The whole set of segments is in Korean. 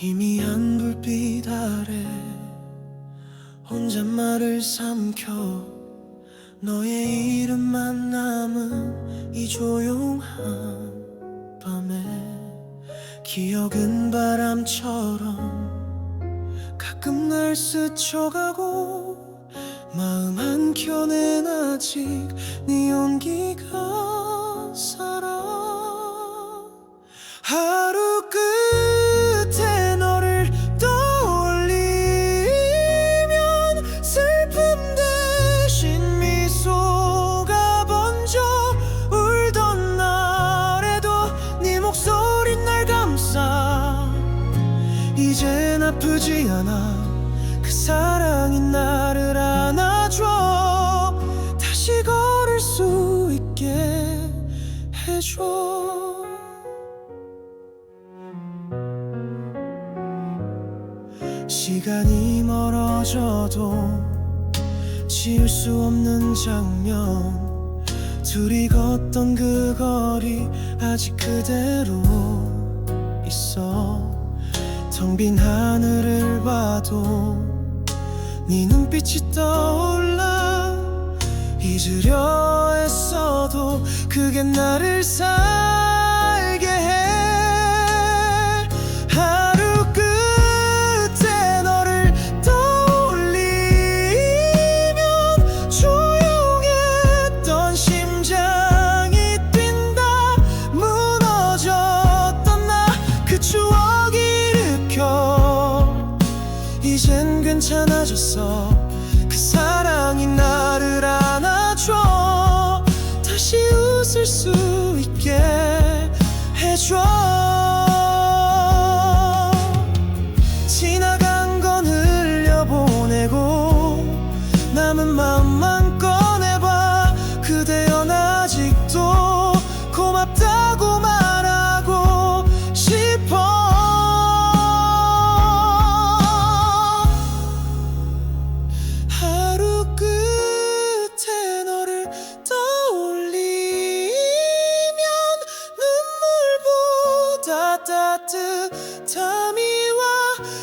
희미한 불빛 아래 혼잣말을 삼켜 너의 이름만 남은 이 조용한 밤에 기억은 바람처럼 가끔 날 스쳐가고 마음 한켠엔 아직 네 온기가 살아. 하루 끝에 너를 떠올리면 슬픔 대신 미소가 번져. 울던 날에도 네 목소리 날 감싸. 이젠 아프지 않아. 그 사랑이 나를 안아줘. 다시 걸을 수 있게 해줘. 시간이 멀어져도 지울 수 없는 장면. 둘이 걷던 그 거리 아직 그대로 있어. 텅 빈 하늘을 봐도 네 눈빛이 떠올라. 잊으려 애써도 그게 나를 살게 해. 하루 끝에 너를 떠올리면 조용했던 심장이 뛴다. 무너졌던 나 그 추억 일으켜. 이젠 괜찮아졌어. 그 사랑이 나를 안아줘. 다시 웃을 수 있게 해줘. 지나간 건 흘려보내고 남은 마음만 꺼내봐. 그대여 아직도 고맙다고 말하고 싶어. 하루 끝에 너를 떠올리면 눈물보다 따뜻함이 와.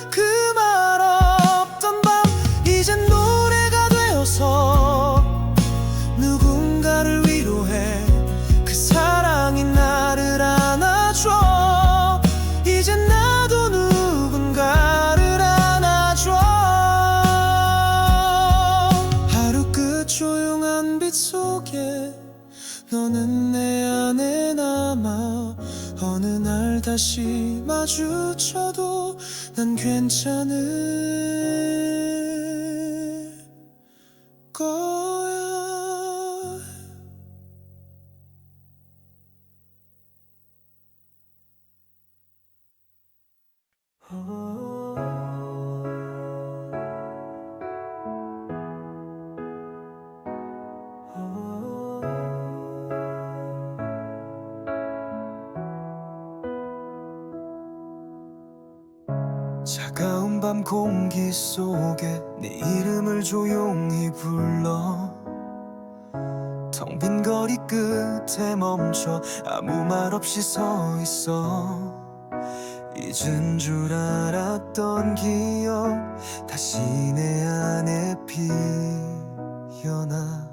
그 말 없던 밤 이젠 노래가 되어서 누군가를 위로해. 그 사랑이 나를 안아줘. 이젠 나도 누군가를 안아줘. 하루 끝 조용한 빛 속에 너는 내 안에 남아. 어느 날 다시 마주쳐도 난 괜찮을 거야. 차가운 밤 공기 속에 네 이름을 조용히 불러. 텅 빈 거리 끝에 멈춰 아무 말 없이 서 있어. 잊은 줄 알았던 기억 다시 내 안에 피어나.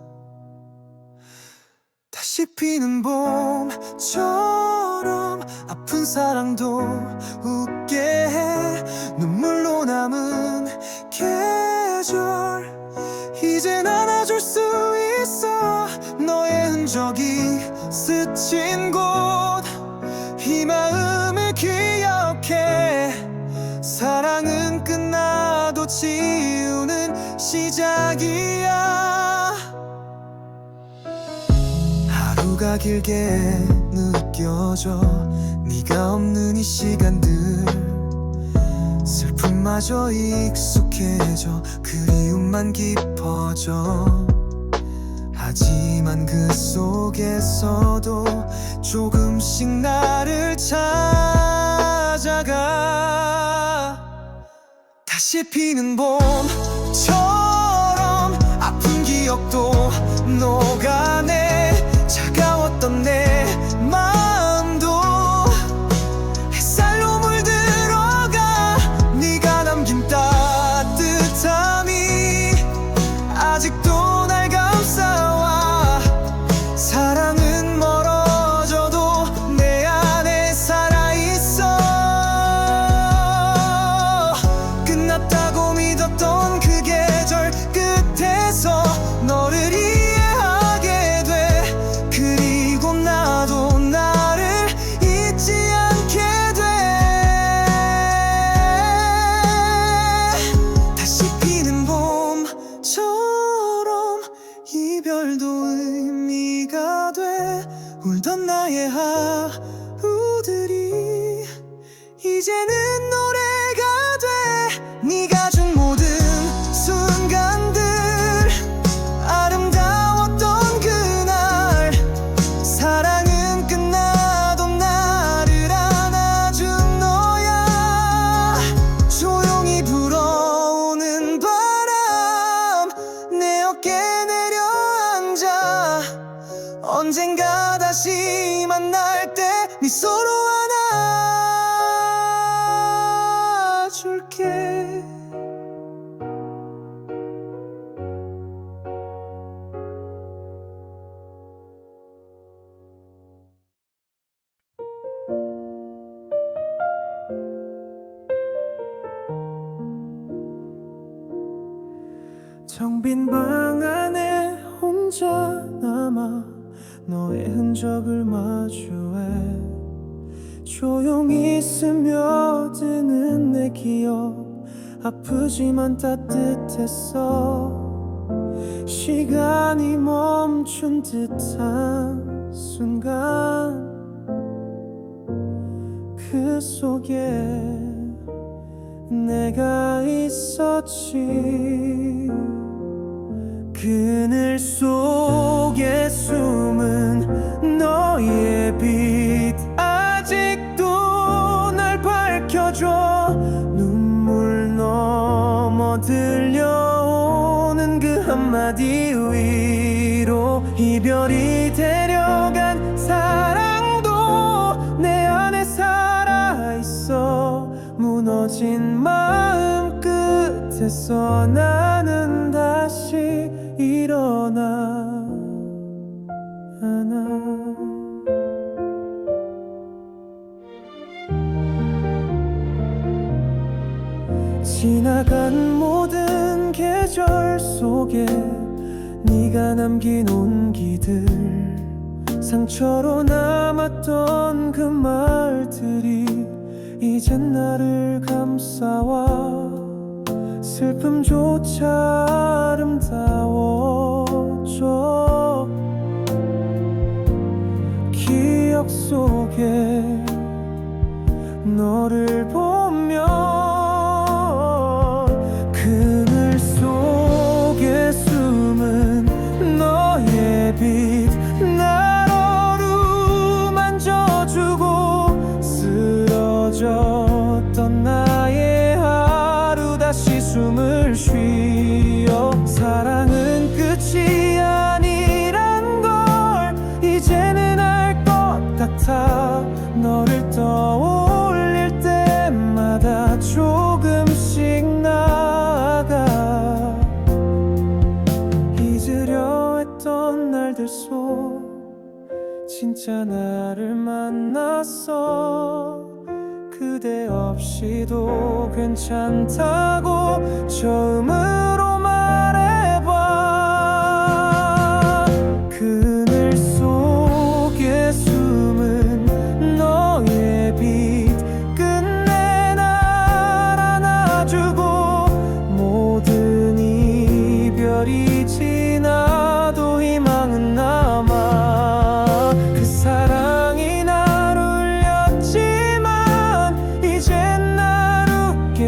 다시 피는 봄처럼 아픈 사랑도 웃게 해. 눈물로 남은 계절 이젠 안아줄 수 있어. 너의 흔적이 스친 곳 이 마음을 기억해. 사랑은 끝나도 지우는 시작이야. 하루가 길게 느껴져. 네가 없는 이 시간들 슬픔마저 익숙해져. 그리움만 깊어져. 하지만 그 속에서도 조금씩 나를 찾아가. 다시 피는 봄처럼 아픈 기억도 녹아내. 차가웠던 내 마음도 햇살로 물들어가. 울던 나의 하루들이 이제는 노래가 돼. 네가 준 모든 순간들 아름다웠던 그날 사랑은 끝나도 나를 안아준 너야. 조용히 불어오는 바람 내 어깨에 내려앉아 언젠가 다시 만날 때 네 손으로 안아줄게. 텅 빈 방 안에 혼자 남아 너의 흔적을 마주해 조용히 스며드는 내 기억 아프지만 따뜻했어. 시간이 멈춘 듯한 순간 그 속에 내가 있었지. 그늘 속에 숨은 너의 빛 아직도 날 밝혀줘. 눈물 넘어 들려오는 그 한마디 위로 이별이 데려간 사랑도 내 안에 살아있어. 무너진 마음 끝에서 나는 다시 일어나 지나간 모든 계절 속에 네가 남긴 온기들 상처로 남았던 그 말들이 이젠 나를 감싸와 슬픔조차 아름다워져. 기억 속에 너를 보면 그늘 속에 숨은 너의 빛 날 어루만져주고 쓰러졌던 나의 하루 다시 숨을 쉬어. 사랑은 끝이 아니란 걸 이제는 알 것 같아. 너를 떠올릴 때마다 조금씩 나아가 잊으려 했던 날들 속 진짜 나를 만났어. 그대 없이도 괜찮다고 처음으로 말해봐. 그늘 속에 숨은 너의 빛 끝내 날 안아주고 모든 이별이 지나도 희망은 남아. 그 사랑이 날 울렸지만 이젠 날 웃게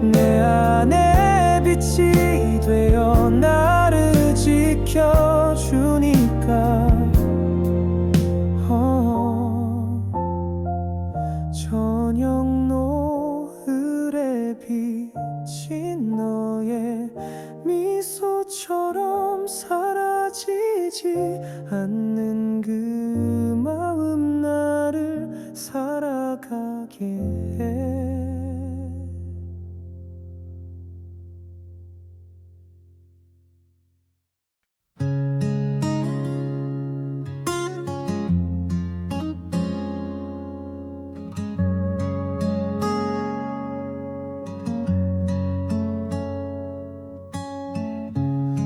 내 안에 빛이 되어 나를 지켜주니까. 저녁 노을에 비친 너의 미소처럼 사라지지 않는 그 마음 나를 살아가게 해.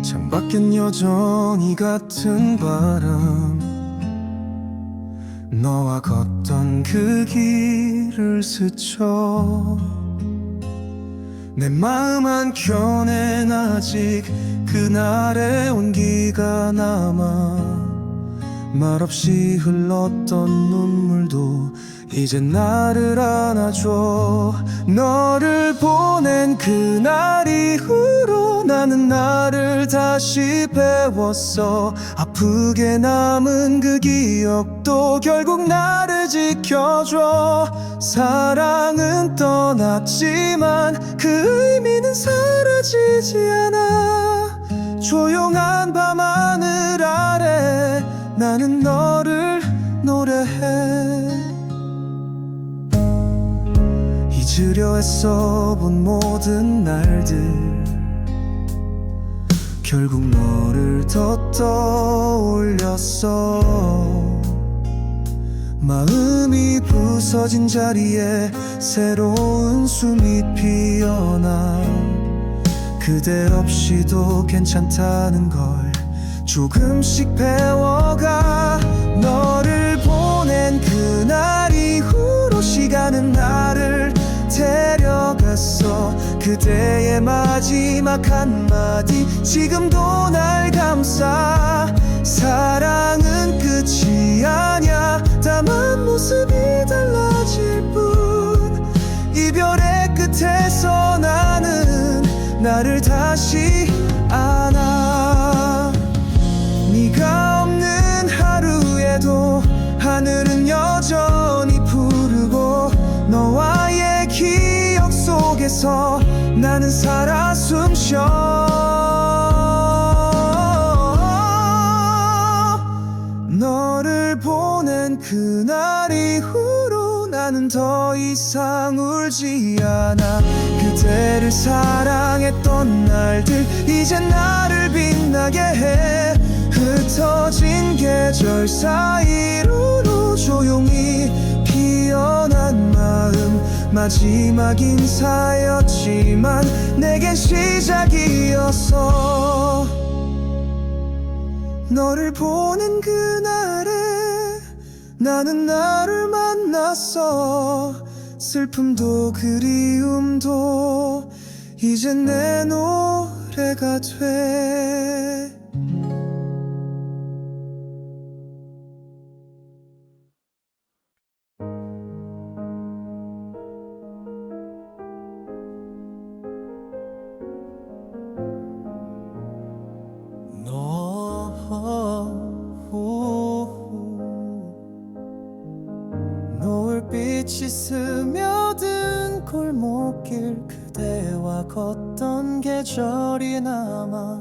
창밖엔 여전히 같은 바람 너와 걷던 그 길을 스쳐. 내 마음 한켠엔 아직 그날의 온기가 남아. 말없이 흘렀던 눈물도 이제 나를 안아줘. 너를 보낸 그날 이후로 나는 나를 다시 배웠어. 아프게 남은 그 기억도 결국 나를 지켜줘. 사랑은 떠났지만 그 의미는 사라지지 않아. 조용한 밤하늘 아래 나는 너를 노래해. 잊으려 했어 본 모든 날들 결국 너를 더 떠올렸어. 마음이 부서진 자리에 새로운 숨이 피어나. 그대 없이도 괜찮다는 걸 조금씩 배워가. 너를 보낸 그날 이후로 시간은 나를 데려갔어. 그대의 마지막 한마디 지금도 날 감싸. 사랑은 끝이 아냐. 다만 모습이 달라질 뿐. 이별의 끝에서 나는 나를 다시 안아. 네가 없는 하루에도 하늘은 여전히 푸르고 너와의 기억 속에서 나는 살아 숨쉬어. 너를 보낸 그날 이후로 나는 더 이상 울지 않아. 그대를 사랑했던 날들 이제 나를 빛나게 해. 흩어진 계절 사이로 조용히 피어난 마음. 마지막 인사였지만 내겐 시작이었어. 너를 보낸 그날에 나는 나를 만났어. 슬픔도 그리움도 이젠 내 노래가 돼. 노을빛이 스며든 골목길 그대와 걷던 계절이 남아.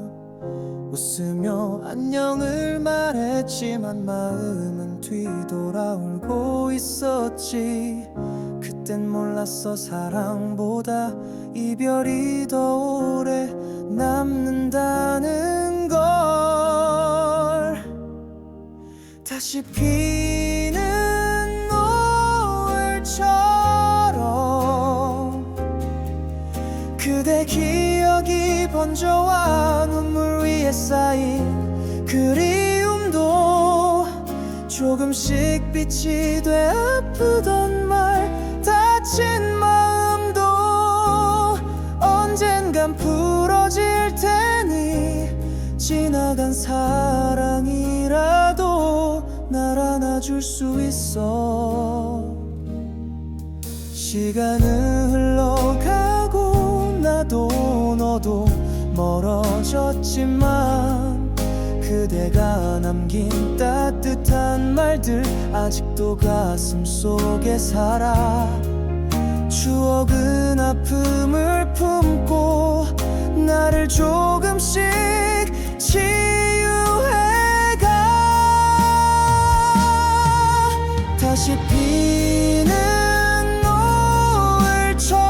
웃으며 안녕을 말했지만 마음은 뒤돌아 울고 있었지. 그땐 몰랐어 사랑보다 이별이 더 오래 남는다는 걸. 다시 피는 노을처럼 그대 기억이 번져와. 눈물 위에 쌓인 그리움도 조금씩 빛이 돼. 아프던 말 다친 마음도 언젠간 풀어질 테니. 지나간 사랑이라도 날 안아줄 수 있어. 시간은 흘러가고 나도 너도 멀어졌지만 그대가 남긴 따뜻한 말들 아직도 가슴 속에 살아. 추억은 아픔을 품고 나를 조금씩 치유해가. 다시 피는 노을처럼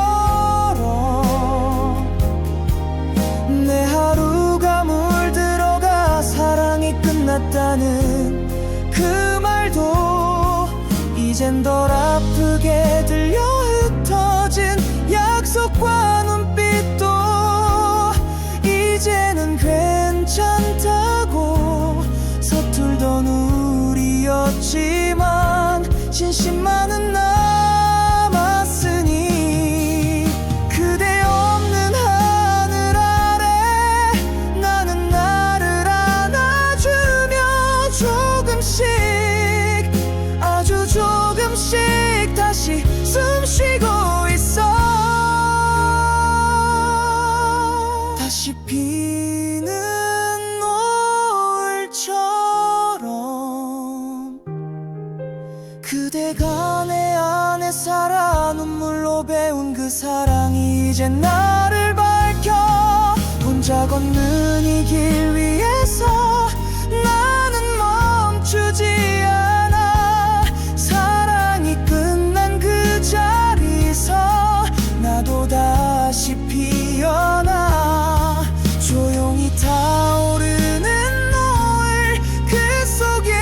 내 하루가 물들어가. 사랑이 끝났다는 그 말도 이젠 덜 아프게 들려. 흩어진 약속과 눈빛도 이제는 괜찮다고. 서툴던 우리였지만 진심만은 남았으니. 그대 없는 하늘 아래 나는 나를 안아주며 조금씩 다시 피는 노을처럼 그대가 내 안에 살아 눈물로 배운 그 사랑이 이제 나를 밝혀 혼자 걷는 이 길 위에서 나는 멈추지 않아 사랑이 끝난 그 자리에서 나도 다시 피어나 조용히 타오르는 노을 그 속에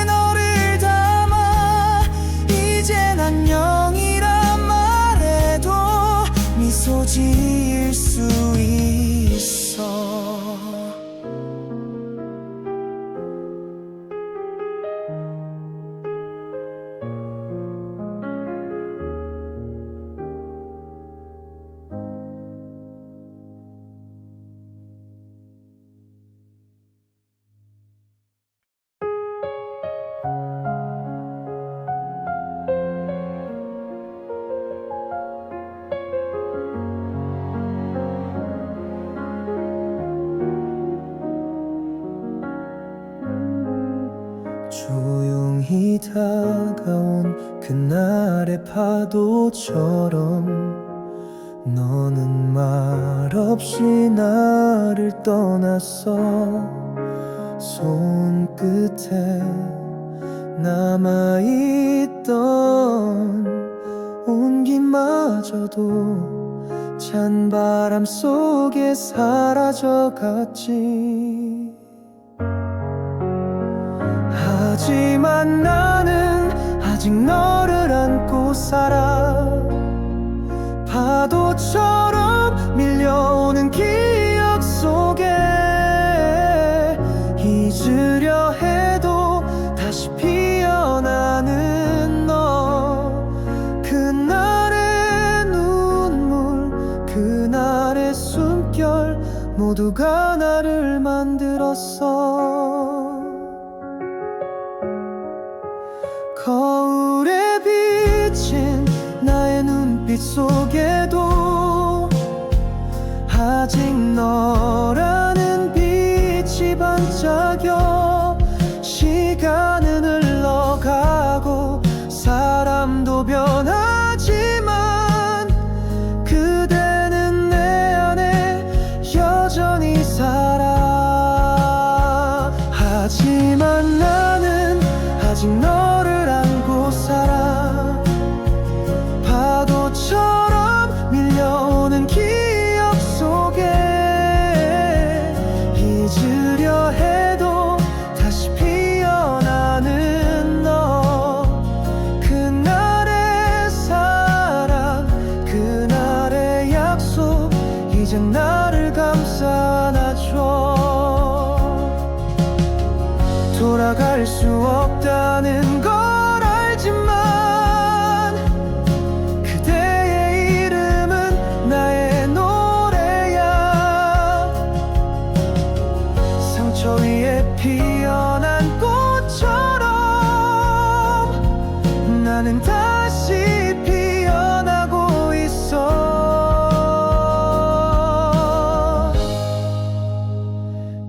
너를 담아 이젠 안녕이란 말해도 미소 지을 수 있어 조용히 다가온 그날의 파도처럼 너는 말없이 나를 떠났어 손끝에 남아있던 온기마저도 찬바람 속에 사라져갔지 하지만 나는 아직 너를 안고 살아 파도처럼 밀려오는 기억 속에 잊으려 해도 다시 피어나는 너 그날의 눈물 그날의 숨결 모두가 나를 만들었어 거울에 비친 나의 눈빛 속에도 아직 너라는 빛이 반짝여 시간은 흘러가고 사람도 변하지만 그대는 내 안에 여전히 살아 하지만 나는 아직 너를 안고 살아 파도처럼 밀려오는 기억 속에 잊으려 해도 다시 피어나는 너 그날의 사랑 그날의 약속 이젠 나를 감싸 안아줘 돌아갈 수 없다는 걸 알지만 그대의 이름은 나의 노래야 상처 위에 피어난 꽃처럼 나는 다시 피어나고 있어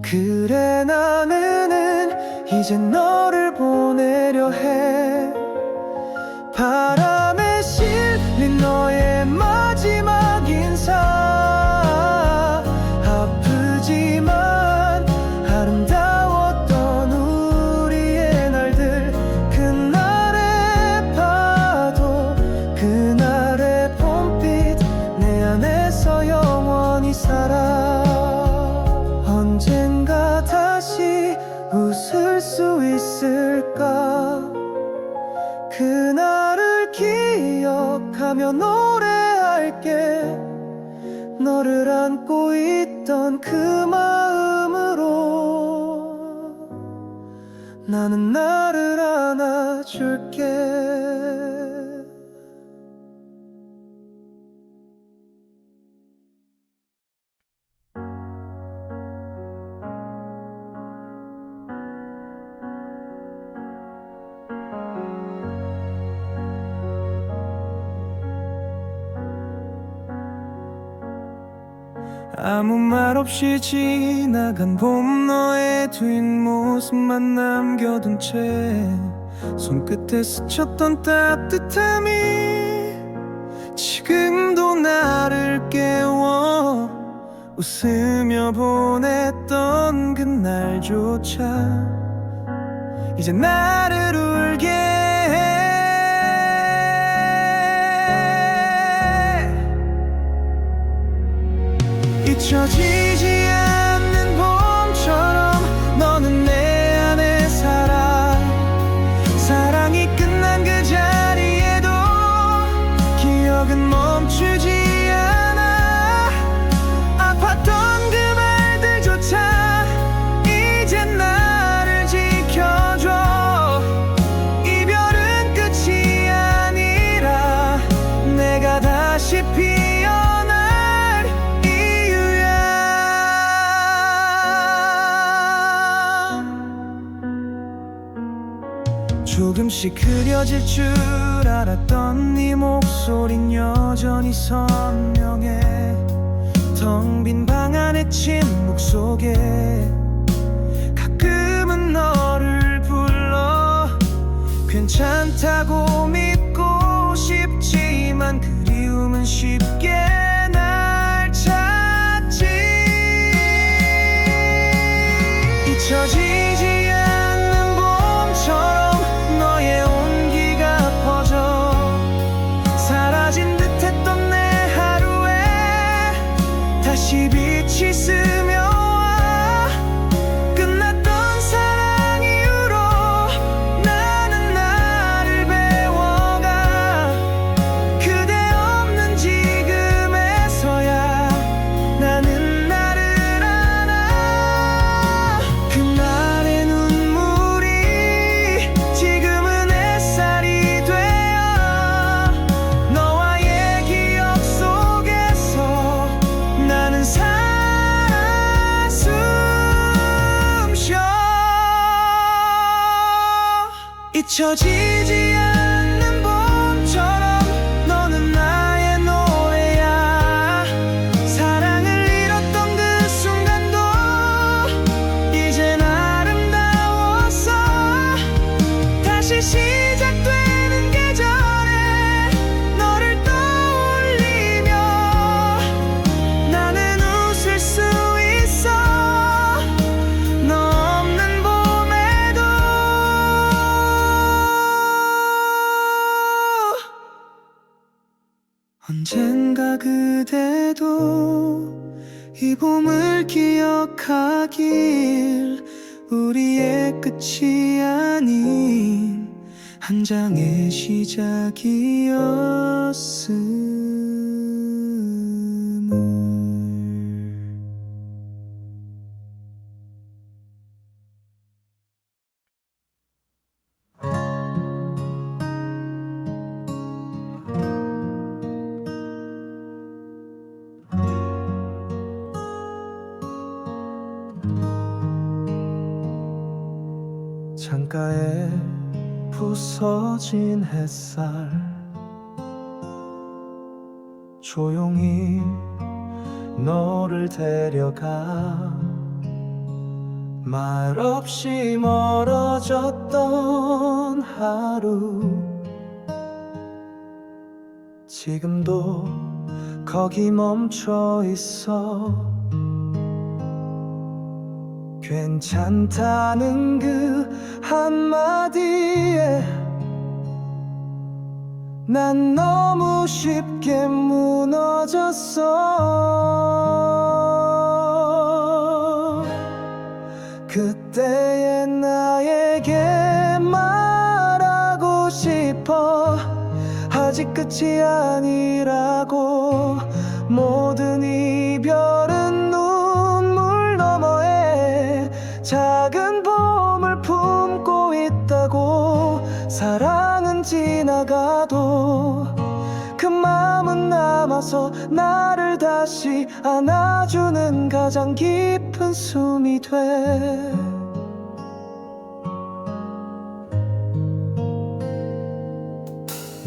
그래 나는 이젠 너를 보내려 해 바람에 실린 너의 마지막 인사 아프지만 아름다웠던 우리의 날들 그날의 파도 그날의 봄빛 내 안에서 영원히 살아 언젠가 다시 웃을 수 있을까 그날을 기억하며 노래할게 너를 안고 있던 그 마음으로 나는 나를 안아줄게 아무 말 없이 지나간 봄 너의 뒷모습만 남겨둔 채 손끝에 스쳤던 따뜻함이 지금도 나를 깨워 웃으며 보냈던 그날조차 이제 나를 울게 해. 잊혀지지 않는 봄처럼 너는 내 안에 살아. 사랑이 끝난 그 자리에도 기억은 멈추지 않아. 아팠던 그 말들조차 이제 나를 지켜줘. 이별은 끝이 아니라 내가 다시 피어날 이유야. 조금씩 흐려질 줄 알았던 네 목소린 여전히 선명해. 텅 빈 방 안의 침묵 속에 가끔은 너를 불러. 괜찮다고 믿고 싶지만 그리움은 쉽게 날 찾지. 잊혀지지 않는 봄처럼 너의 온기가 퍼져. 사라진 듯했던 내 하루에 다시 빛이 스며와. 끝났던 사랑 이후로 나는 나를 배워가. 그대 없는 지금에서야 나는 나를 알아. 그날의 눈물이 지금은 햇살이 되어 너와의 기억 속에서 나는 살아 숨쉬어. 잊혀지지 않는 봄처럼 너는 나의 노래야. 사랑을 잃었던 그 순간도 이젠 아름다웠어. 다시 시작되는 계절에 너를 떠올리며 나는 웃을 수 있어. 너 없는 봄에도. 언젠가 그대도 이 봄을 기억하길. 우리의 끝이 아닌 한 장의 시작이었음을. 창가에 부서진 햇살 조용히 너를 데려가. 말없이 멀어졌던 하루 지금도 거기 멈춰 있어. 괜찮다는 그 한마디에 난 너무 쉽게 무너졌어. 그때의 나에게 말하고 싶어. 아직 끝이 아니라고. 모든 이별은 눈물 너머에 작은 봄을 품고 있다고. 사랑은 지나가도 그 마음은 남아서 나를 다시 안아주는 가장 깊은 숨이 돼.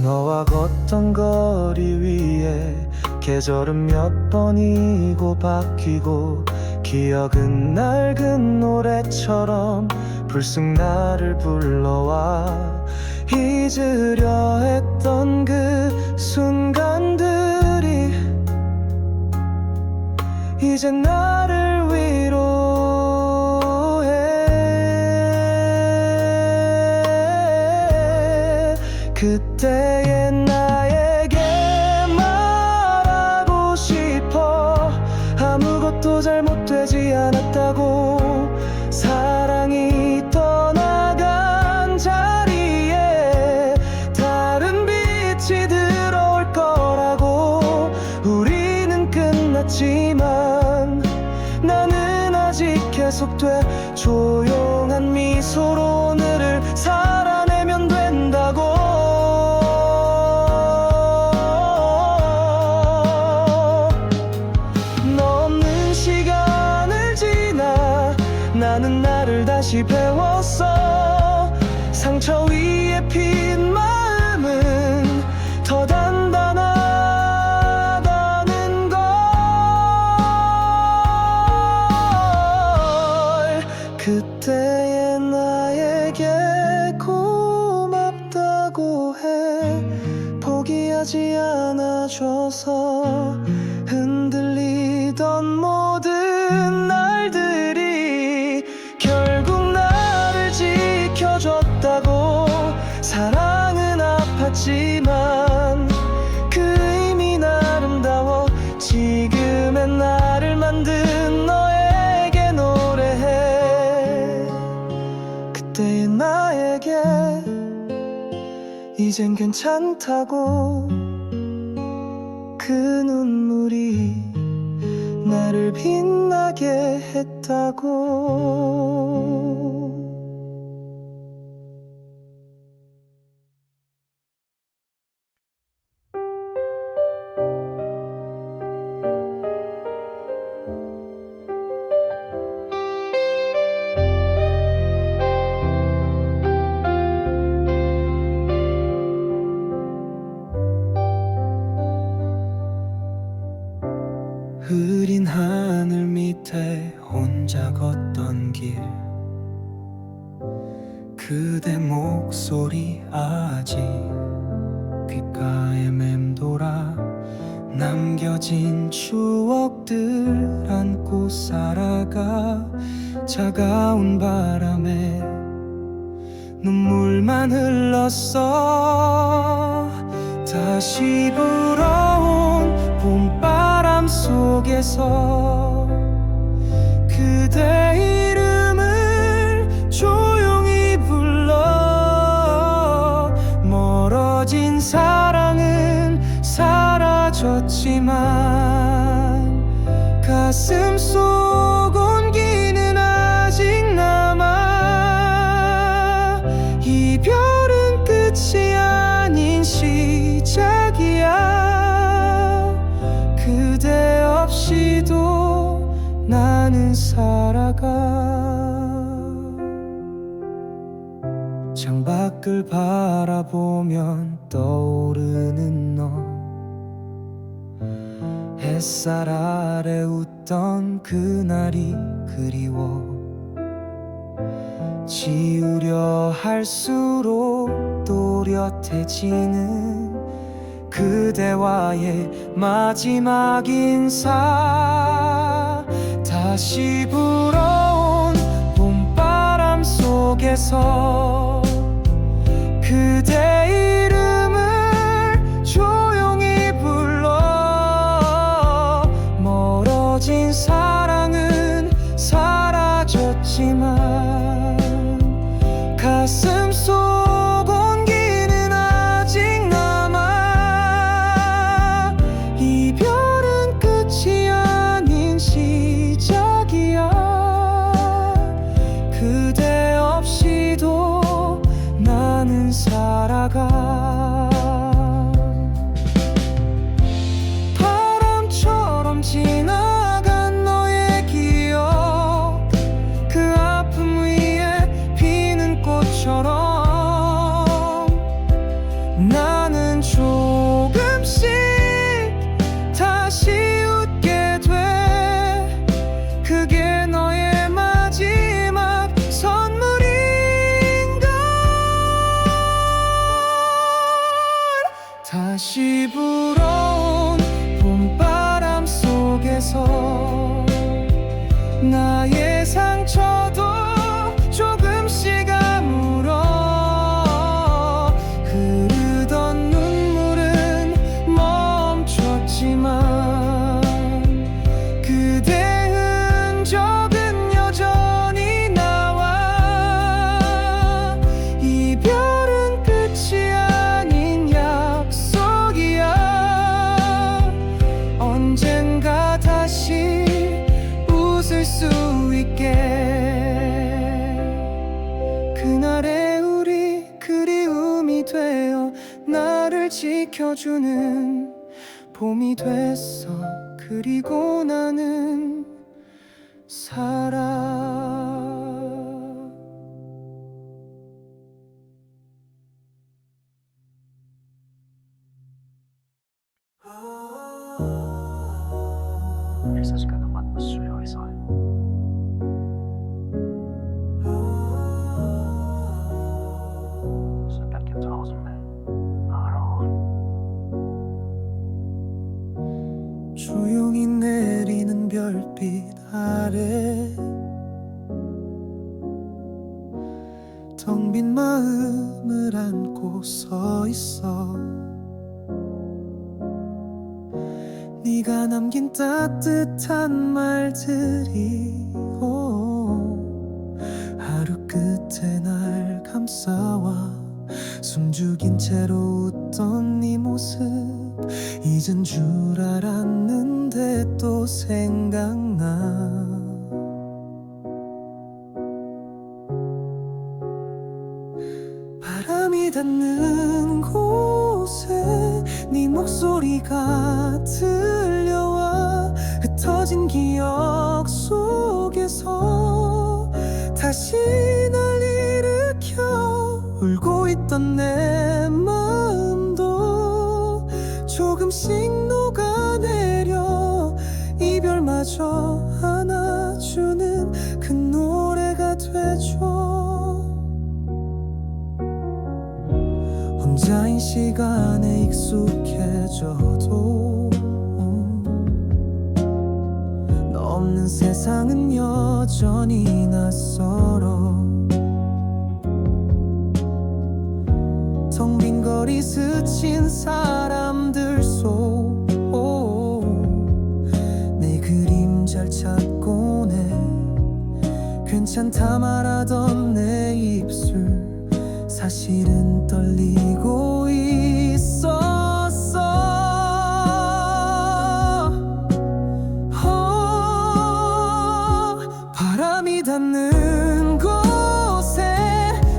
너와 걷던 거리 위에 계절은 몇 번이고 바뀌고 기억은 낡은 노래처럼 불쑥 나를 불러와 잊으려 했던 그 순간들이 이제 나를 위로해. 그때의 나에게 말하고 싶어. 아무것도 잘못되지 않았다고. 사랑이 떠나간 자리에 다른 빛이 들어올 거라고. 우리는 끝났지만 나는 아직 계속돼. 조용한 미소로 오늘을 살아내면 된다고. 너 없는 시간을 지나 나는 나를 다시 배웠어. 상처 위에 핀 마음은 더 단단하다는 걸. 그때의 나에게 고맙다고 해. 포기하지 않아줘서. 흔들리던 모든 날들이 결국 나를 지켜줬다고. 사랑은 아팠지만 그 의미는 아름다워. 지금의 나를 만든 너에게 노래해. 그때의 나에게 이젠 괜찮다고. 그 눈물이 나를 빛나게 했다고. 흐린 하늘 밑에 혼자 걷던 길. 그대 목소리 아직 귓가에 맴돌아. 남겨진 추억들 안고 살아가. 차가운 바람에 눈물만 흘렀어. 다시 불어온 봄바람 속에서 그대 이름을 조용히 불러. 멀어진 사랑은 사라졌지만 가슴 속 온기는 아직 남아. 이별은 끝이 아닌 시작이야. 그대 없이도 나는 살아가. 창밖을 바라보면 떠오르는 너. 햇살 아래 웃던 그날이 그리워. 지우려 할수록 또렷해지는 그대와의 마지막 인사. 다시 불어온 봄바람 속에서 그대 이름을 조용히 불러. 멀어진 사랑은 사라졌지만 가슴 속 온기는 아직 남아. 이별은 끝이 아닌 시작이야. 그대 없이도 나는 살아가. 바람처럼 지나간 너의 나의 상처도 조금씩 아물어 흐르던 눈물은 멈췄지만 그대 흔적은 여전히 나와. 이별은 끝이 아닌 약속이야. 언젠가 다시 웃을 수 있게. 그날의 우리 그리움이 되어 나를 지켜주는 봄이 됐어. 그리고 나는 살아.其實佢都問我輸開晒，想跟緊咗我做咩？알아. 조용히 내리는 별빛 아래 텅 빈 마음을 안고 서 있어. 네가 남긴 따뜻한 말들이 하루 끝에 날 감싸와. 숨죽인 채로 웃던 네 모습 잊은 줄 알았는데 또 생각나. 바람이 닿는 곳에 네 목소리가 들려와. 흩어진 기억 속에서 다시 날 일으켜. 울고 있던 내 마음도 조금씩 녹아내려 이별마저 안아주는 그 노래가 되죠. 혼자인 시간에 익숙해져도 너 없는 세상은 여전히 낯설어. 텅 빈 거리 스친 사람들 속 내 그림자를 찾고네. 괜찮다 말하던 내 입술 사실은 떨리고 있었어. 바람이 닿는 곳에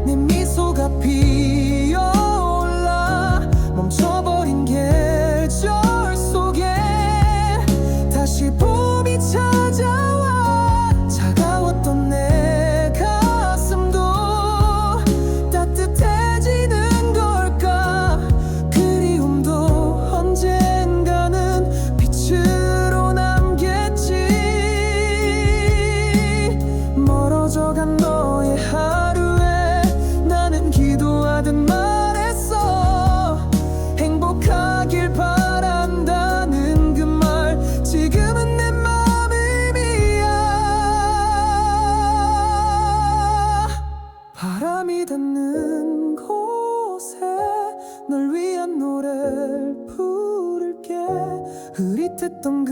내 미소가 피어올라. 멈춰버린 계절 속에 다시 봄이 찾아와. 차가웠던 내 가슴도 따뜻해지는 걸까. 그리움도 언젠가는 빛으로 남겠지. 멀어져간 너의 하루에 나는 기도하듯 말했어. 행복하길 바란다는 그 말 지금은 내 맘음이야. 바람이 닿는 곳에 널 위한 노래를 부를게. 흐릿했던 그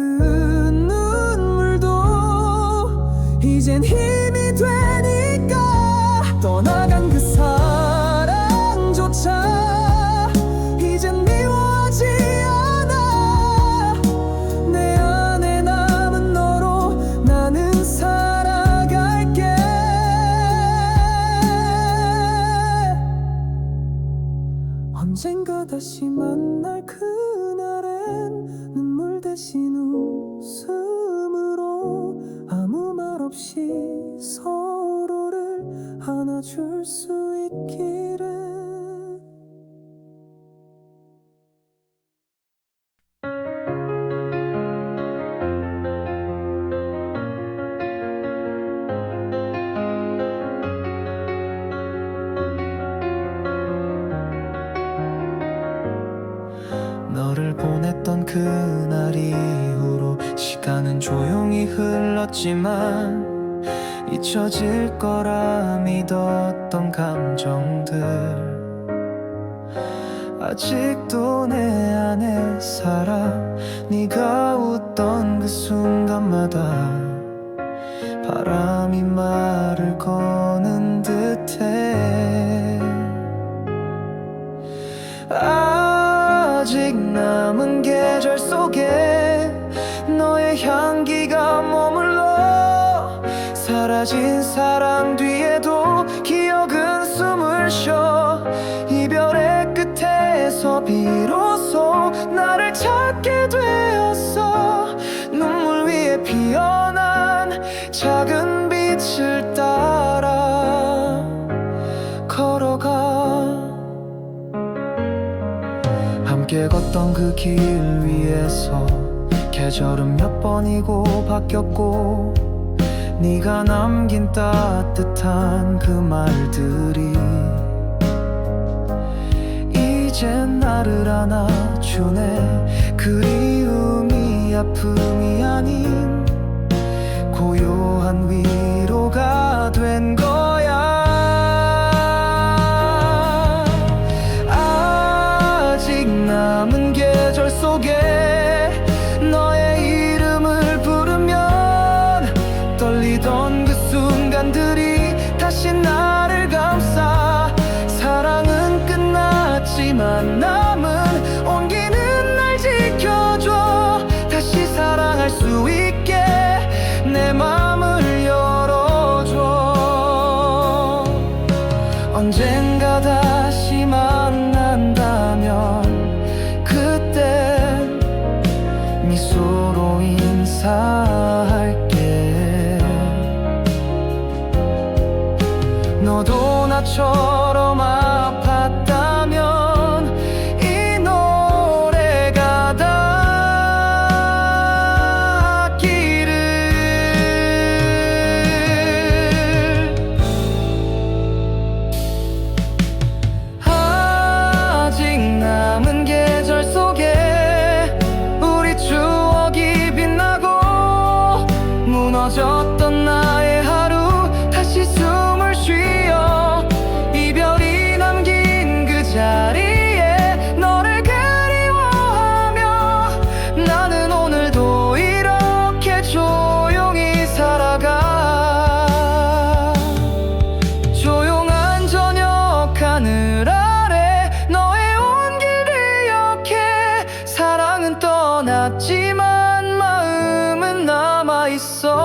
눈물도 이젠 힘이 되니까. 떠나간 그 사랑조차 이젠 미워하지 않아. 내 안에 남은 너로 나는 살아갈게. 언젠가 다시 만날 그날엔 눈물 대신 웃음으로 아무 말 없이 서로를 안아줄 수 있기를. 너를 보냈던 그날 이후로 시간은 조용히 흘러 흘렀지만 잊혀질 거라 믿었던 감정들 아직도 내 안에 살아. 네가 웃던 그 순간마다 바람이 말을 거는 듯해. 아직 남은 계절 속에 너의 향기가 머물러. 사라진 사랑 뒤에도 기억은 숨을 쉬어. 이별의 끝에서 비로소 나를 찾게 되었어. 눈물 위에 피어난 작은 빛을 따라 걸어가. 함께 걷던 그 길 위에서 계절은 몇 번이고 바뀌었고 네가 남긴 따뜻한 그 말들이 이젠 나를 안아주네. 그리움이 아픔이 아닌 고요한 위로가 된 거야. 아직 남은 계절 속에 너의 이름을 부르면 떨리던 그 순간들이 다시 나를 감싸. 사랑은 끝났지만 남은 온기는 날 지켜줘. 다시 사랑할 수 있게 내 맘을 열어줘. 언젠가 다시 만난다면 그땐 미소로 인사할게. 너도 나처럼 아팠다면 이 노래가 닿기를. 아직 남은 계절 속에 우리 추억이 빛나고 무너졌던 나의 하루 다시 숨을 쉬어. 이별이 남긴 그 자리에 너를 그리워하며 나는 오늘도 이렇게 조용히 살아가. 조용한 저녁 하늘 아래 너의 온기를 기억해. 사랑은 떠났지만 마음은 남아있어.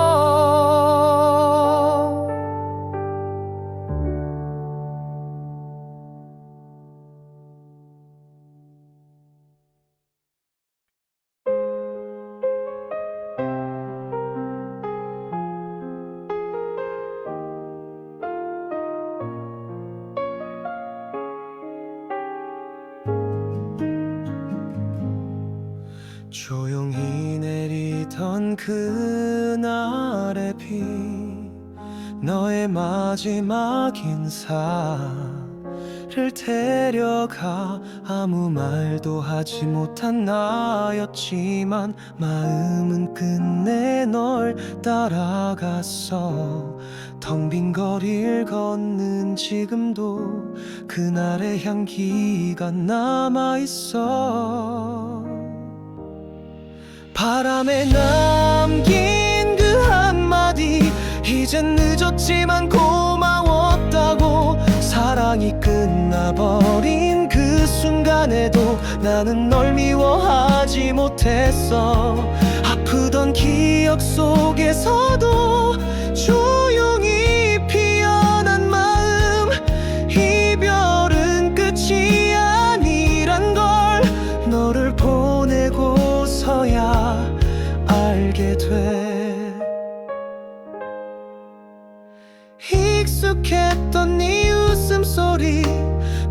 조용히 내리던 그날의 비 너의 마지막 인사를 데려가. 아무 말도 하지 못한 나였지만 마음은 끝내 널 따라갔어. 텅 빈 거리를 걷는 지금도 그날의 향기가 남아있어. 바람에 남긴 그 한마디 이젠 늦었지만 고마웠다고. 사랑이 끝나버린 그 순간에도 나는 널 미워하지 못했어. 아프던 기억 속에서도 조용히 피어난 마음. 이별은 끝이 아니란 걸 너를 보내고서야 알게 돼. 익숙했던 네 웃음소리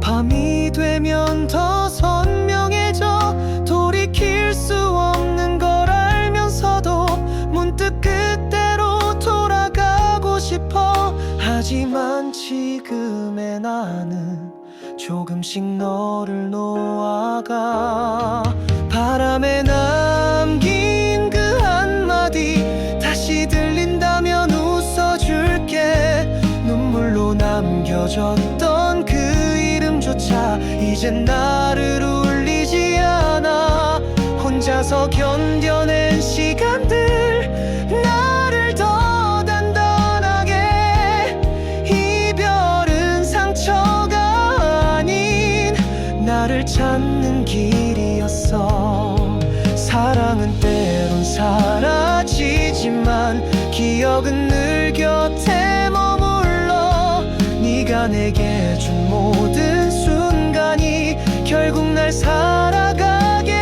밤이 되면 더 선명해져. 돌이킬 수 없는 걸 알면서도 문득 그때로 돌아가고 싶어. 하지만 지금의 나는 조금씩 너를 놓아가. 바람에 남긴 그 한마디 다시 들리 멀어졌던 그 이름조차 이젠 나를 울리지 않아. 혼자서 견뎌낸 시간들 나를 더 단단하게. 이별은 상처가 아닌 나를 찾는 길이었어. 사랑은 때론 사라지지만 기억은 늘 곁에 머물러. 네가 내게 준 모든 순간이 결국 날 살아가게 해.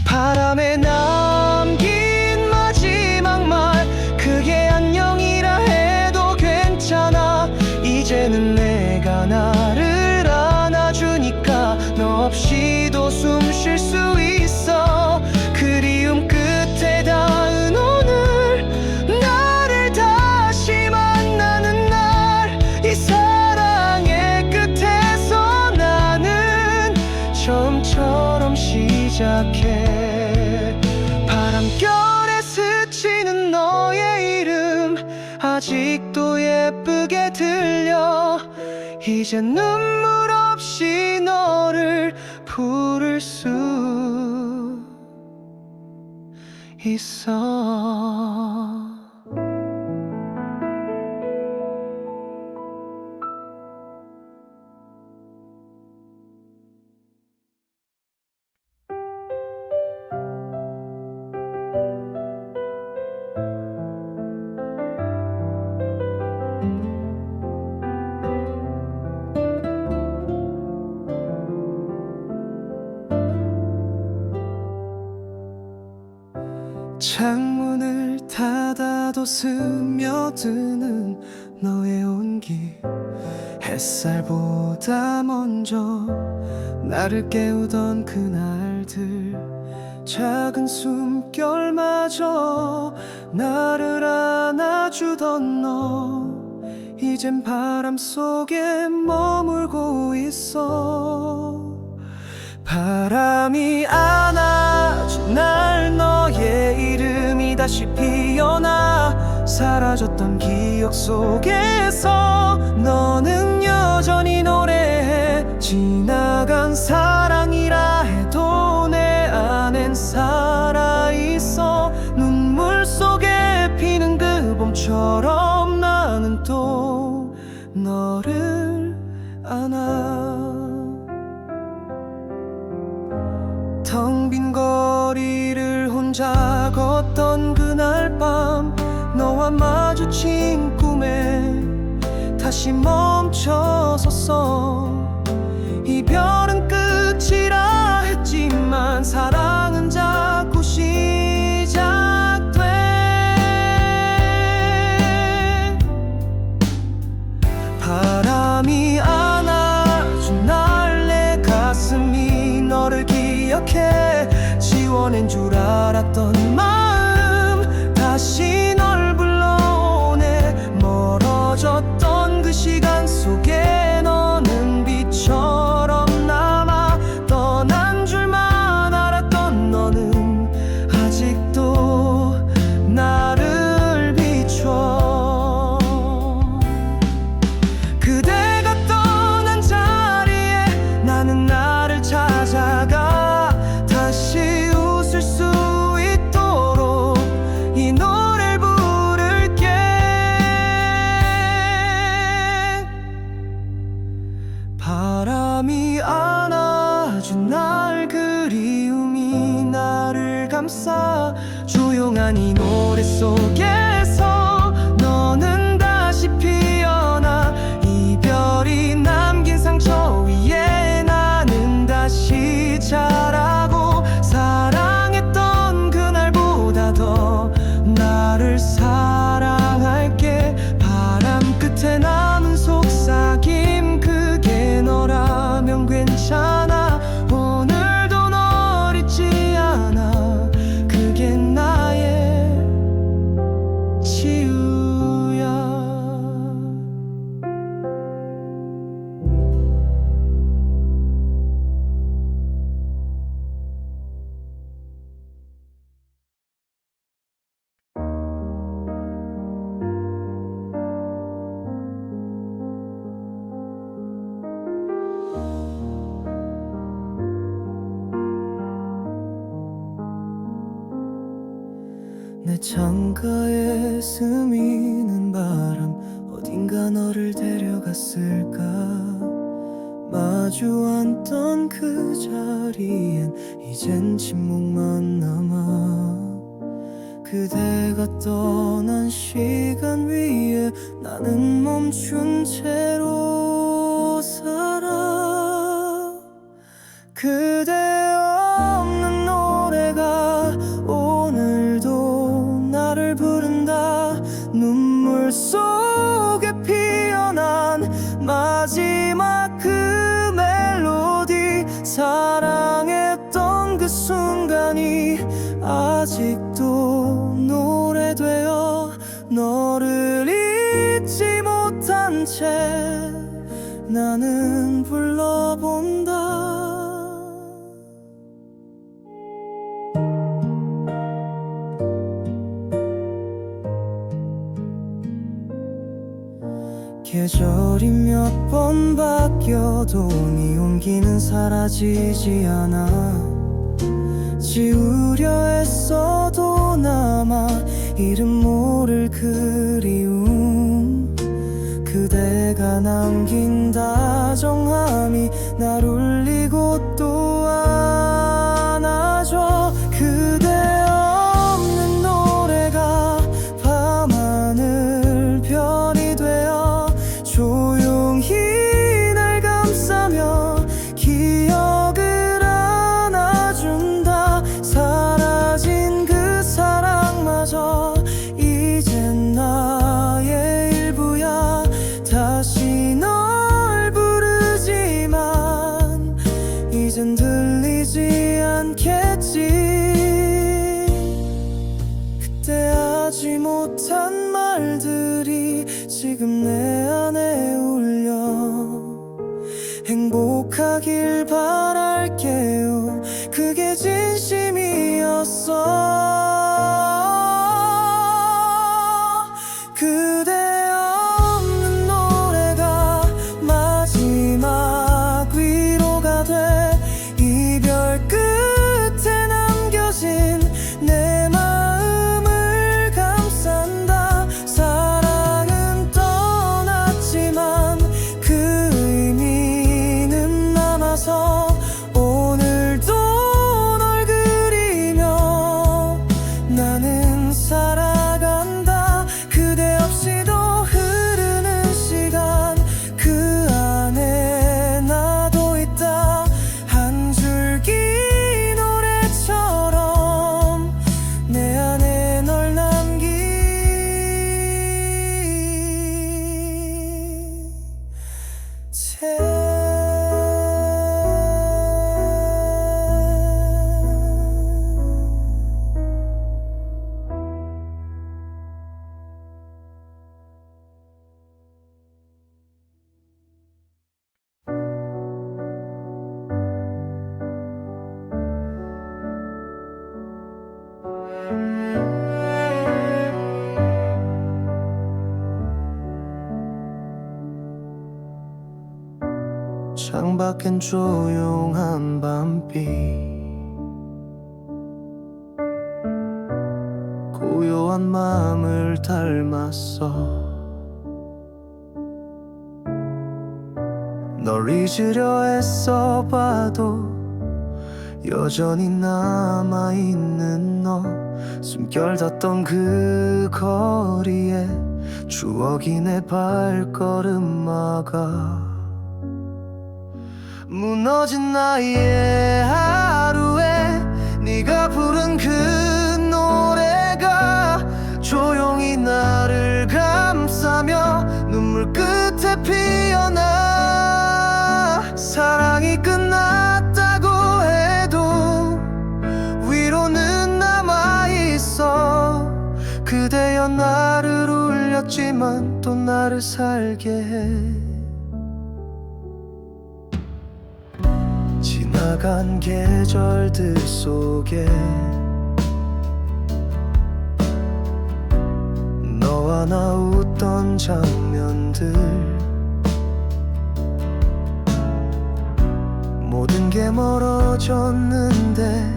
바람에 남긴 마지막 말, 그게 안녕이라 해도 괜찮아. 이제는 내가 나를 안아주니까 너 없이도 숨 쉴 수 있어. 그리움 끝에 닿은 오늘, 나를 다시 만나는 날. 이 사랑의 끝에서 나는 처음처럼 시작해. 바람결에 스치는 너의 이름 아직도 예쁘게 들려. 이제 눈물 없이 너를 부를 수 있어. 창문을 닫아도 스며드는 너의 온기. 햇살보다 먼저 나를 깨우던 그날들. 작은 숨결마저 나를 안아주던 너. 이젠 바람 속에 머물고 있어. 바람이 안아준 날 너의 이름이 다시 피어나. 사라졌던 기억 속에서 너는 여전히 노래해. 지나간 사랑이라 해도 내 안엔 살아있어. 눈물 속에 피는 그 봄처럼 나는 또 너를 안아. 텅 빈 거리를 혼자 걷던 그날 밤, 너와 마주친 꿈에 다시 멈춰섰어. 이별은 끝이라 했지만 사랑은 자꾸 시작돼. 바람이 안아준 날 내 가슴이 너를 기억해. 지워낸 줄 알았던 마음 다시 널 불러오네. 멀어졌던 그 시간 속에 너는 빛처럼 남아. 떠난 줄만 알았던 너는 아직도 나를 비춰. 그대가 떠난 자리에 나는 나를 찾아가. 다시 웃을 수 있도록 이 노래를 부를게. 바람이 안아준 날 그리움이 나를 감싸. 조용한 이 노래 속에서 너는 다시 피어나. 이별이 남긴 상처 위에 나는 다시 자라고. 사랑했던 그날보다 더 나를 사랑할게. 바람 끝에 남은 속삭임, 그게 너라면 괜찮아. 오늘도 널 잊지 않아. 그게 나의 내 창가에 스미는 바람 어딘가 너를 데려갔을까. 마주 앉던 그 자리엔 이젠 침묵만 남아. 그대가 떠난 시간 위에 나는 멈춘 채로 살아. 그대 없는 노래가 오늘도 나를 부른다. 눈물 속에 피어난 마지막 그 멜로디, 사랑했던 그 순간이 아직도 노래되어 너를 잊지 못한 채 나는 불러본다. 계절이 몇 번 바뀌어도 네 온기는 사라지지 않아. 지우려 애써도 남아 이름 모를 그리움. 그대가 남긴 다정함이 날 울리고 또 안아줘. 그대 없는 노래가 밤하늘 별이 되어 조용히 날 감싸며 기억을 안아준다. 사라진 그 사랑마저 이젠 나의 일부야. 다시 널 부르지만 이젠 들리지 않겠지. 그때 하지 못한 말들이 지금 내 안에 울려. 행복하길 바랄게요. 그게 진심이었어. 그대 없는 노래가 마지막 위로가 돼. 이별 끝에 남겨진 내 마음을 감싼다. 사랑은 떠났지만 그 의미는 남아서 오늘도 널 그리며 나는 살아간다. 그대 없이도 흐르는 시간 그 안에 나도 있다. 한 줄기 노래처럼 내 안에 널 남긴 채. 창밖엔 조용한 밤비, 고요한 마음을 닮았어. 널 잊으려 애써봐도 여전히 남아있는 너. 숨결 닿던 그 거리에 추억이 내 발걸음 막아. 무너진 나의 하루에 네가 부른 그 노래가 조용히 나를 감싸며 눈물 끝에 피어나. 사랑이 끝났다고 해도 위로는 남아있어. 그대여 나를 울렸지만 또 나를 살게 해. 지나간 계절들 속에 너와 나 웃던 장면들, 모든 게 멀어졌는데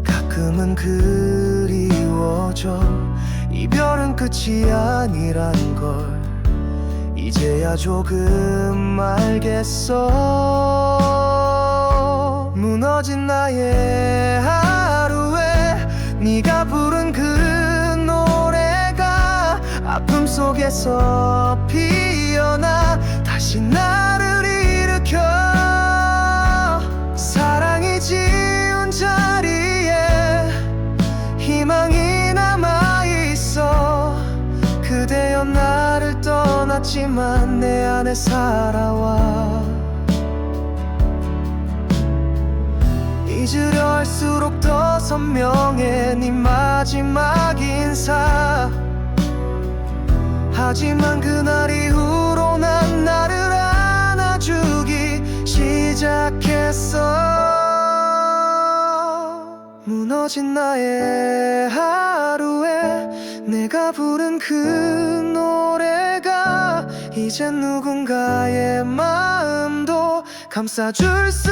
가끔은 그리워져. 느껴져. 이별은 끝이 아니란 걸 이제야 조금 알겠어. 무너진 나의 하루에 네가 부른 그 노래가 아픔 속에서 피어나 다시 나를 일으켜. 사랑이 지운 자리에 희망이 남아있어. 그대여 나를 떠났지만 내 안에 살아와. 잊으려 할수록 더 선명해 네 마지막 인사. 하지만 그날 이후로 난 나를 안아주기 시작했어. 무너진 나의 하루에 내가 부른 그 노래가 이젠 누군가의 마음도 감싸줄 수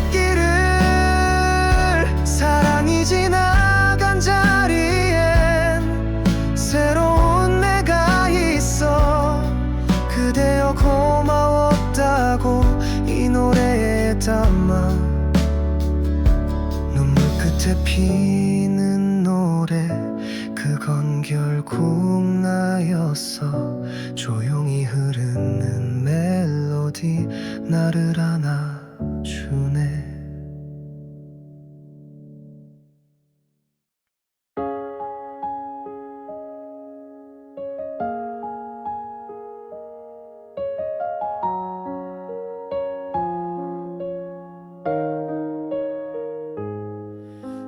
있기를. 사랑이 지나간 자리엔 새로운 내가 있어. 그대여 고마웠다고 이 노래에 담아. 눈물 끝에 피는 노래 그건 결국 나였어. 조용히 흐르는 멜로디 나를 안아주네.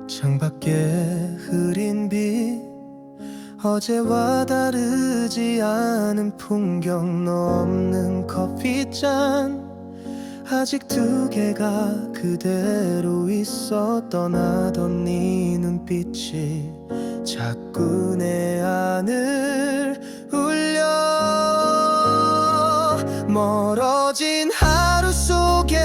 창밖에 흐린 빛 어제와 다르지 않은 풍경. 너 없는 커피잔 아직 두 개가 그대로 있어. 떠나던 네 눈빛이 자꾸 내 안을 울려. 멀어진 하루 속에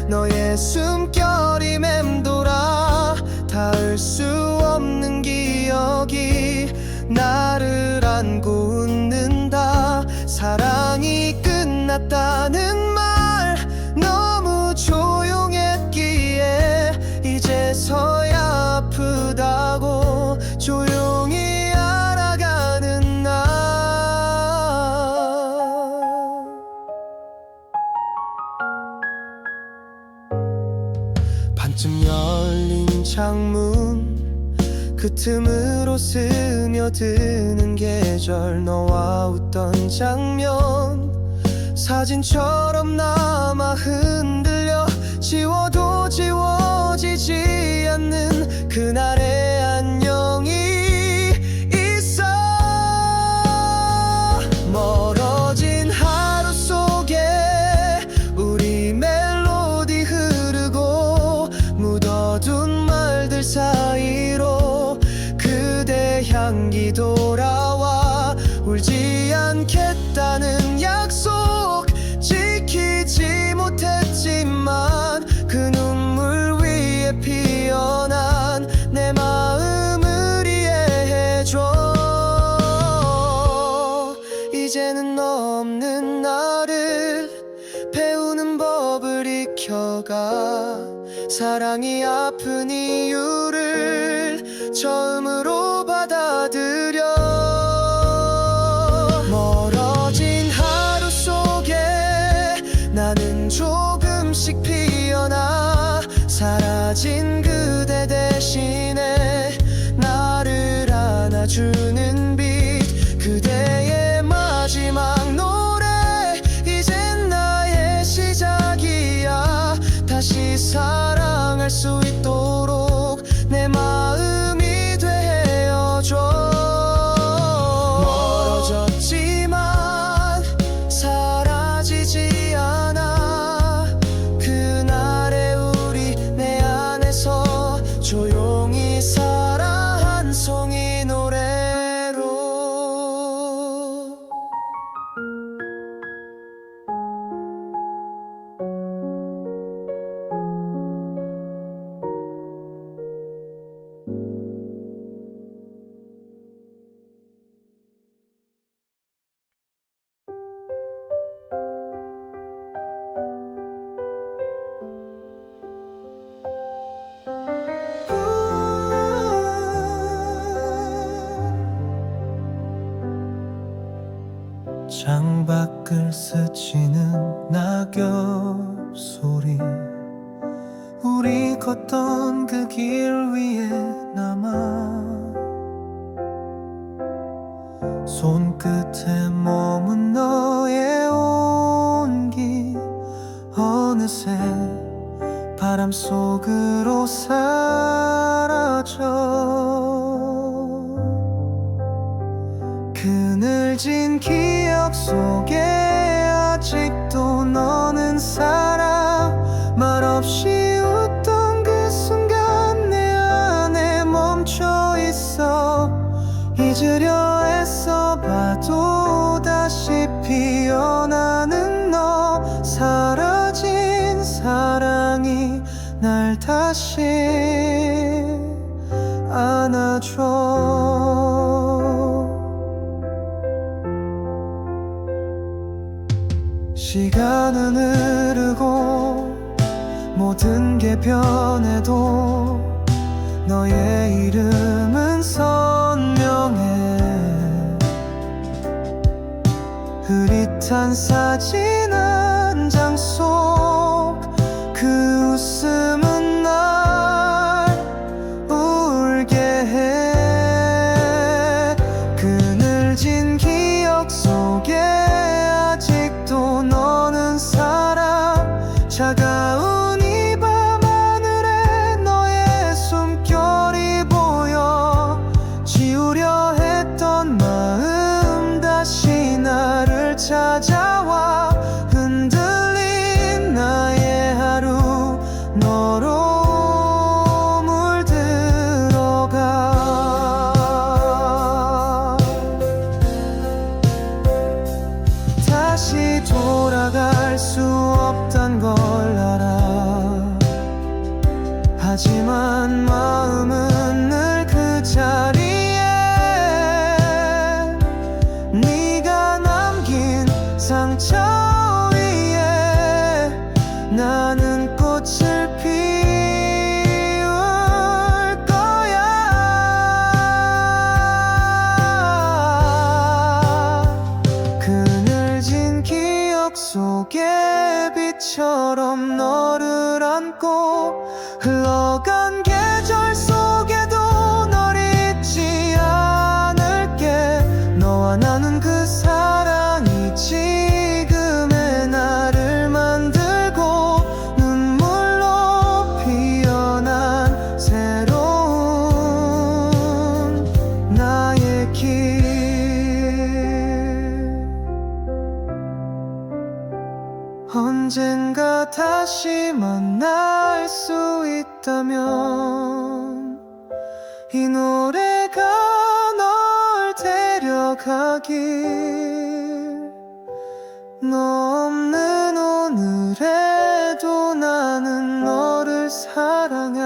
너의 숨결이 맴돌아. 닿을 수 없는 기억이 나를 안고 웃는다. 사랑이 끝났다는 말 너무 조용했기에 이제서야 아프다고 조용히 알아가는 나. 반쯤 열린 창문 그 틈으로 스며드는 계절. 너와 웃던 장면 사진처럼 남아 흔들려. 지워도 지워지지 않는 그날의 안녕이 있어. 멀어진 하루 속에 우리 멜로디 흐르고 묻어둔 말들 사이로 그대 향기 돌아와. 울지 않겠다는 약속 지키지 못했지만 그 눈물 위에 피어난 내 마음을 이해해줘. 이제는 너 없는 나를 배우는 법을 익혀가. 사랑이 아픈 이유를 처음으로 받아들여. 멀어진 하루 속에 나는 조금씩 피어나. 사라진 그대 대신에 나를 안아주는 빛. 그대의 마지막 노래 이젠 나의 시작이야. 다시 사랑할 수 있도록 내 마음이 돼. 창밖을 스치는 낙엽 소리, 우리 걷던 그 길 위에 남아 손끝에 머문 너의 온기, 어느새 바람 속으로 사라져. 그늘진 기억 속에 아직도 너는 살아. 말없이 웃던 그 순간 내 안에 멈춰 있어. 잊으려 애써봐도 다시 피어나는 너. 사라진 사랑이 날 다시 안아줘. 시간은 흐르고 모든 게 변해도 너의 이름은 선명해. 흐릿한 사진 한 장 속 그 웃음은 날 울게 해. 그늘진 기억 속에 아직도 너는 살아. 차가운 이 밤하늘에 너의 숨결이 보여. 지우려 했던 마음 다시 나를 찾아와. 흔들린 나의 하루 너로 물들어가. 다시 돌아갈 수 없단 걸 알아. 하지만 마음은 늘 그 자리에. 네가 남긴 상처 위에 나는 꽃을 피울 거야. 그늘진 기억 속에 빛처럼 너를 안고 흘러간 계절 속에도 널 잊지 않을게. 너와 나눈 그 사랑이 지금의 나를 만들고 눈물로 피어난 새로운 나의 길. 언젠가 다시 만날 수 있다면 이 노래가 널 데려가길. 너 없는 오늘에도 나는 너를 사랑해.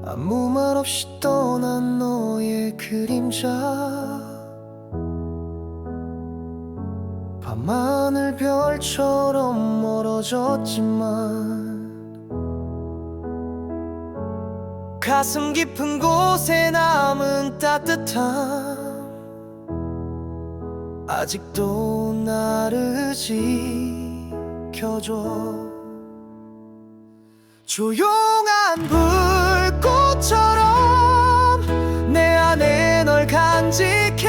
아무 말 없이 떠난 너의 그림자. 밤하늘 별처럼 멀어졌지만 가슴 깊은 곳에 남은 따뜻함 아직도 나를 지켜줘. 조용한 불꽃처럼 내 안에 널 간직해.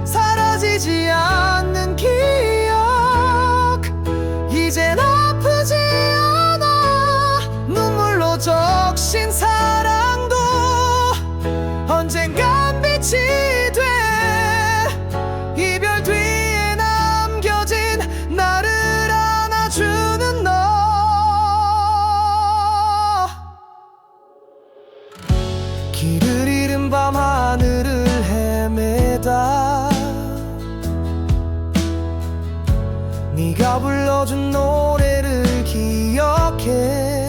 사라지지 않는 기억. 이젠 아프지 않아. 눈물로 적신 사랑도 언젠간 빛이 돼. 이별 뒤에 남겨진 나를 안아주는 너. 길을 잃은 밤 하늘을 헤매다 네가 불러준 노래를 기억해.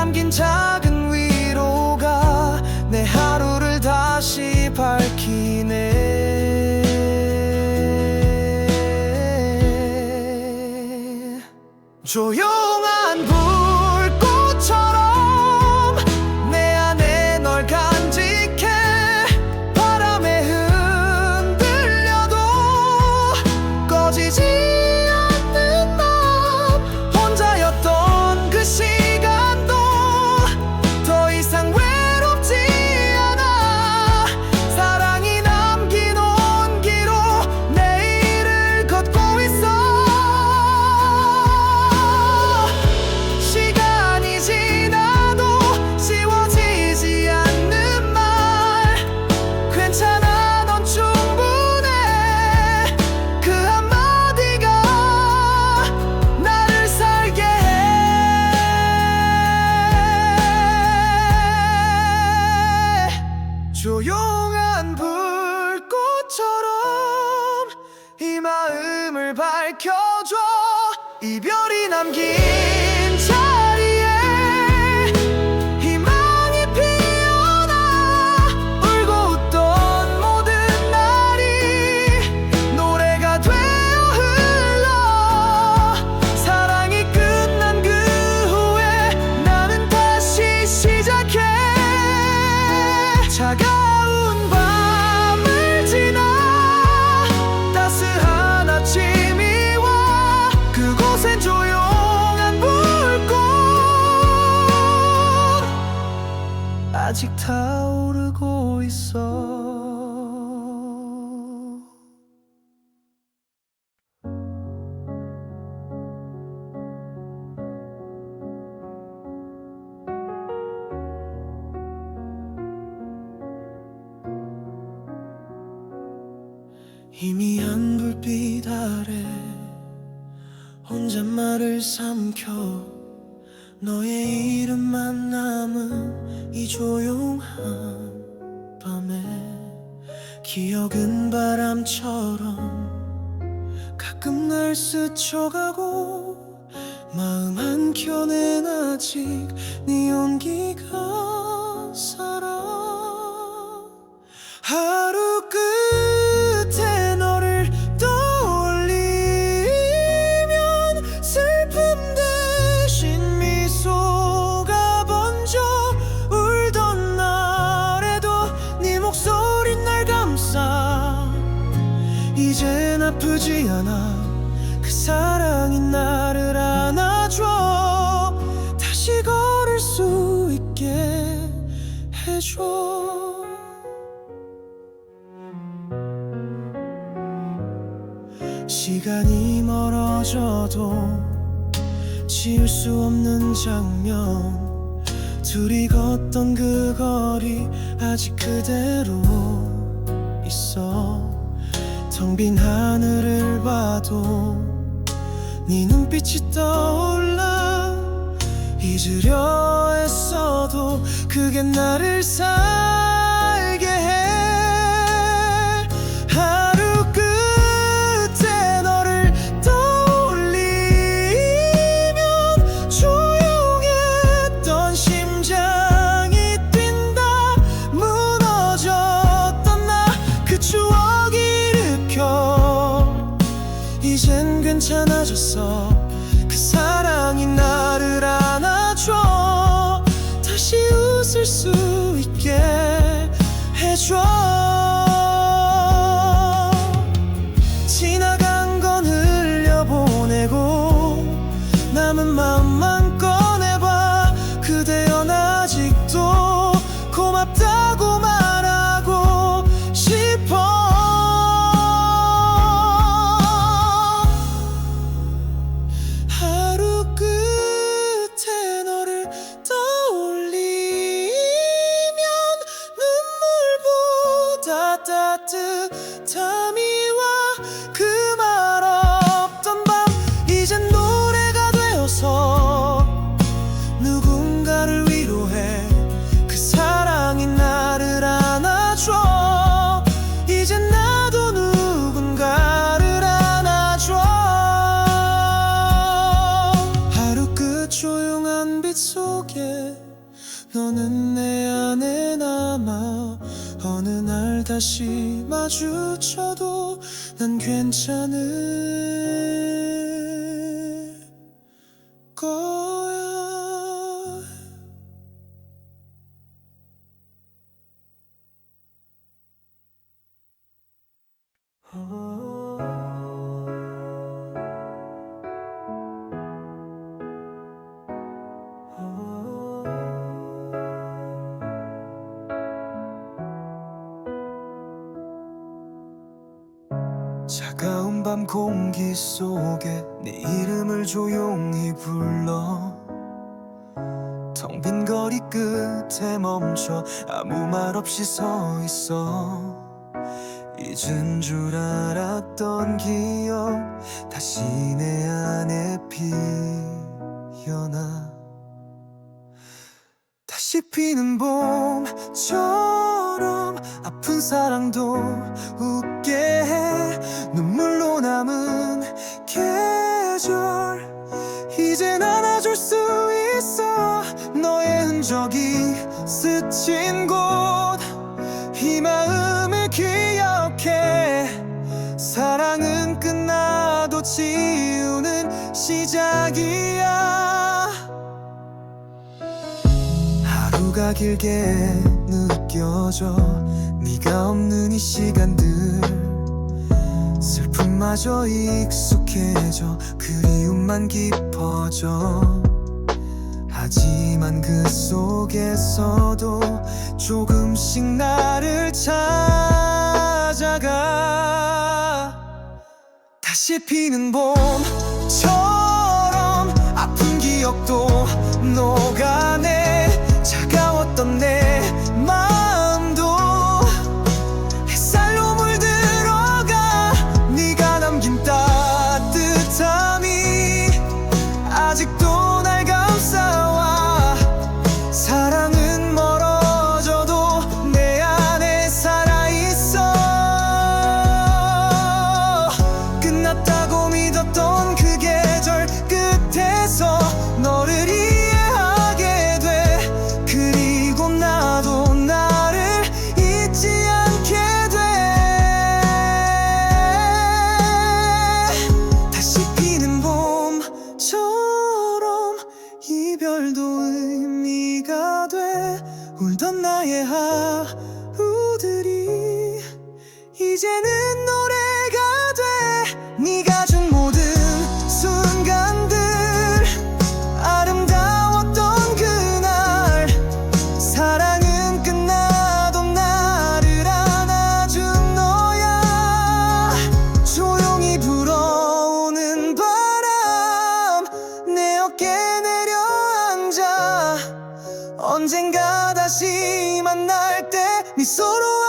남긴 작은 위로가 내 하루를 다시 밝히네. 조용한 불꽃처럼 내 안에 널 간직해. 바람에 흔들려도 꺼지지 않는 맘. 혼자였던 그 시간도 더 이상 외롭지 않아. 사랑이 남긴 온기로 내일을 걷고 있어. 시간이 지나도 지워지지 않는 말. 괜찮아, 넌 충분해. 그 한마디가 나를 살게 해. 조용한 불꽃처럼 이 마음을 밝혀줘. 이별이 남긴 자리에 희망이 피어나. 울고 웃던 모든 날이 노래가 되어 흘러. 사랑이 끝난 그 후에 나는 다시 시작해. 차가운 밤을 지나 따스한 아침이 와. 그곳엔 조용한 불꽃 아직 타오르고 있어. 희미한 불빛 아래 혼잣말을 삼켜. 너의 이름만 남은 이 조용한 밤에 기억은 바람처럼 가끔 날 스쳐가고. 마음 한켠엔 아직 네 온기가 살아. 하루 끝에 너를 떠올리면 슬픔 대신 미소가 번져. 울던 날에도 네 목소리 날 감싸. 이젠 아프지 않아. 그 사랑이 나를 안아줘. 다시 걸을 수 있게 해줘. 시간이 멀어져도 지울 수 없는 장면. 둘이 걷던 그 거리 아직 그대로 있어. 텅 빈 하늘을 봐도 네 눈빛이 떠올라. 잊으려 애써도 그게 나를 살게 해. 하루 끝에 너를 떠올리면 조용했던 심장이 뛴다. 무너졌던 나 그 추억 일으켜. 이젠 괜찮아졌어. 그 사랑이 나를 안아줘. 다시 웃을 수 있게 해줘. 지나간 건 흘려보내고 남은 마음만 꺼내봐. 그대여 아직도 고맙다고 말하고 싶어. 하루 끝에 너를 떠올리면 눈물보다 따뜻함이 와. 그 말 없던 밤 이젠 노래가 되어서 누군가를 위로해. 그 사랑이 나를 안아줘. 이젠 나도 누군가를 안아줘. 하루 끝 조용한 빛 속에 다시 마주쳐도 난 괜찮을 거야. 차가운 밤 공기 속에 내 이름을 조용히 불러 텅 빈 거리 끝에 멈춰 아무 말 없이 서 있어. 잊은 줄 알았던 기억 다시 내 안에 피어나. 다시 피는 봄처럼 아픈 사랑도 웃게 해. 눈물로 남은 계절 이젠 안아줄 수 있어. 너의 흔적이 스친 곳 이 마음을 기억해. 사랑은 끝나도 지우는 시작이야. 하루가 길게 느껴져. 네가 없는 이 시간들 슬픔마저 익숙해져. 그리움만 깊어져. 하지만 그 속에서도 조금씩 나를 찾아가. 다시 피는 봄처럼 아픈 기억도 녹아내. 차가웠던 내 마음도 햇살로 물들어가. 네가 남긴 따뜻함이 아직도 날 감싸와. 사랑은 멀어져도 내 안에 살아있어. 끝났다고 믿었던 그 계절 끝에서 너를 이해하게 돼. 그리고 나도 나를 잊지 않게 돼. 다시 피는 봄처럼 이별도 의미가 돼. 울던 나의 하루들이 이제는 노래가 돼. 네가 준 모든 순간들 아름다웠던 그날. 사랑은 끝나도 나를 안아준 너야. 조용히 불어오는 바람 내 어깨에 내려앉아. 언젠가 다시 만날 때 미소로